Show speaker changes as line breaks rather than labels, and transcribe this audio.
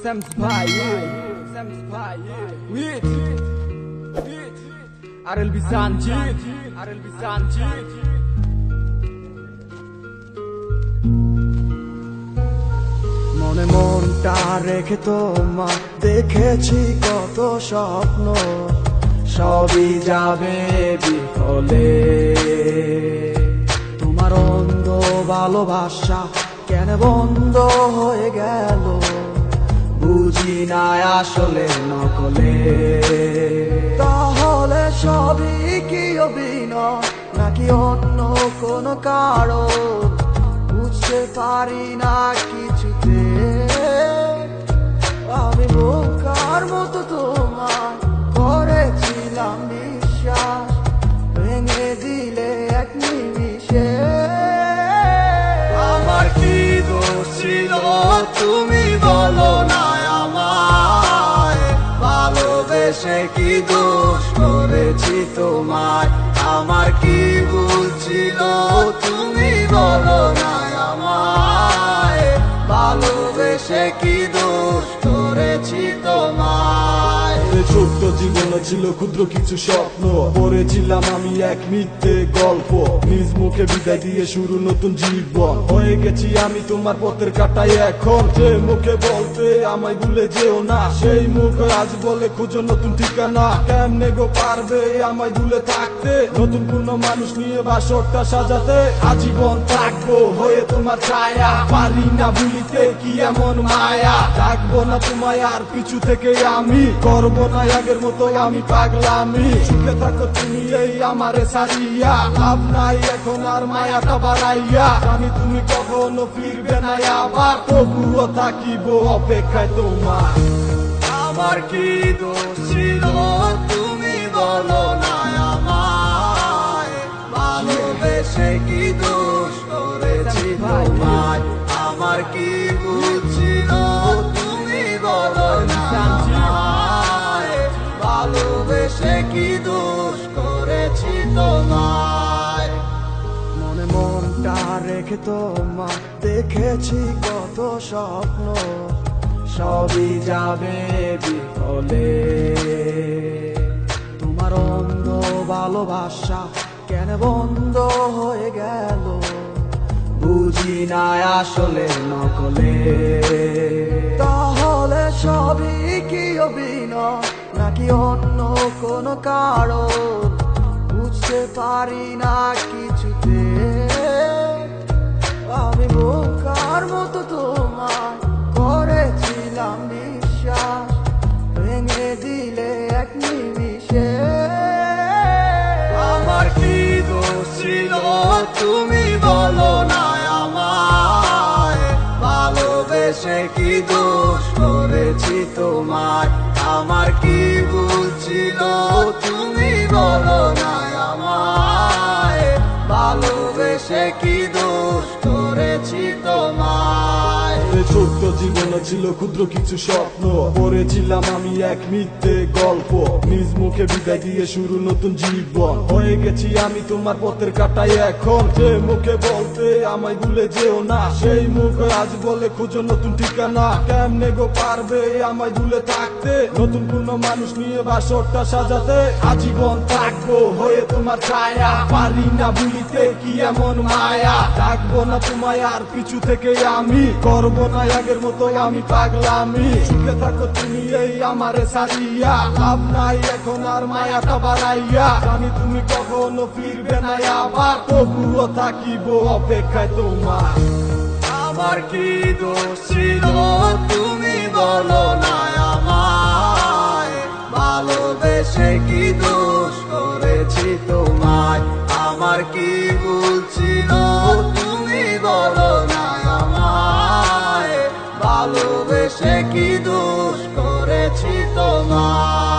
Sam's Pie, with RLB Sanjit,
মনে মনটা রেখে তোমার দেখেছি কত স্বপ্ন, সবই যাবে বিফলে। তোমার অন্ধ ভালোবাসা কেন বন্ধ হয়ে গেল, বুঝি না আসলে নকলে। তাহলে সবই কি অভিনয় নাকি অন্য কোনো কারণ, বুঝতে পারি না কিছুতে। আমি বোকার মতো তোমার করেছিলাম বিশ্বাস, ভেঙে দিলে এক নিমিষে। আমার কি দোষ ছিল তুমি বলো না আমায়, ভালোবেসে কি দোষ করেছি তোমায়। আমার কি ভুল ছিল তুমি বলো না আমায়, ভালোবেসে কি দোষ করেছি তোমায়।
ছোট্ট জীবনে ছিল ক্ষুদ্র কিছু স্বপ্ন, পড়েছিলাম আমি এক মিথ্যে গল্প। নিজ মুখে বিদায় দিয়ে শুরু নতুন জীবন, হয়ে গেছি আমি তোমার পথের কাটাই এখন। যে মুখে বলতে আমায় ভুলে যেও না, সেই মুখ আজ বলে খুঁজো নতুন ঠিকানা। কেমনে গো পারবে আমায় ভুলে থাকতে, নতুন কোনো মানুষ নিয়ে বাসরটা সাজাতে। আজীবন থাকবো হয়ে তোমার ছায়া, পারি না ভুলিতে কি এমন মায়া। ডাকবো না তোমায় আর পিছু থেকে আমি, করবো না আগের মতো আমি পাগলামি। সুখে থাকো তুমি এই আমারে সারিয়া, লাভ নাই এখন আর মায়াটা বাড়াইয়া। জানি তুমি কখনো ফিরবে না আবার, তবুও থাকিব অপেক্ষায় তোমার।
আমার কি দোষ ছিল তুমি বলো না আমায়, ভালোবেসে কি দোষ করেছি তোমায়। আমার কি ভুল ছিল তুমি বলো না আমায়, ভালোবেসে কি দোষ করেছি তোমায়। মনে মনটা রেখে তোমার দেখেছি কত স্বপ্ন, সবই যাবে বিফলে। তোমার অন্ধ ভালোবাসা কেন বন্ধ হয়ে গেল, বুঝি না আসলে নকলে। তাহলে সবই কি অভিনয় নাকি অন্য কোনো কারণ, বুঝতে পারি না কিছুতে। আমি বোকার মতো তোমার করেছিলাম বিশ্বাস, ভেঙে দিলে এক নিমিষে। আমার কি দোষ ছিল তুমি বলো না আমায়, ভালোবেসে কি দোষ করেছি তোমায়। আমার কি ভুল ছিল তুমি বলো না আমায়, ভালোবেসে কি দোষ করেছি তোমায়।
ছোট্ট জীবনে ছিল ক্ষুদ্র কিছু স্বপ্ন, পড়েছিলাম আমি এক মিথ্যে গল্প। নিজ মুখে বিদায় দিয়ে শুরু নতুন জীবন, হয়ে গেছি আমি তোমার পথের কাটাই এখন। যে মুখে বলতে আমায় ভুলে যেও না, সেই মুখ আজ বলে খুঁজো নতুন ঠিকানা। কেমনে গো পারবে আমায় ভুলে থাকতে, নতুন কোনো মানুষ নিয়ে বাসরটা সাজাতে। আজীবন থাকবো হয়ে তোমার ছায়া, পারি না ভুলিতে কি এমন মায়া। ডাকবো না তোমায় আর পিছু থেকে আমি, করবো না আগের মতো আমি পাগলামি। সুখে থাকো তুমি এই আমারে সারিয়া, লাভ নাই এখন আর মায়াটা বাড়াইয়া। জানি তুমি কখনো ফিরবে না আবার, তবুও থাকিব অপেক্ষায় তোমার।
আমার কি দোষ ছিল তুমি বলো না আমায়, ভালোবেসে কি দোষ করেছি তোমায়। আমার কি ভুল ছিল তুমি বলো না আমায়, ভালোবেসে কি দোষ করেছি তোমায়।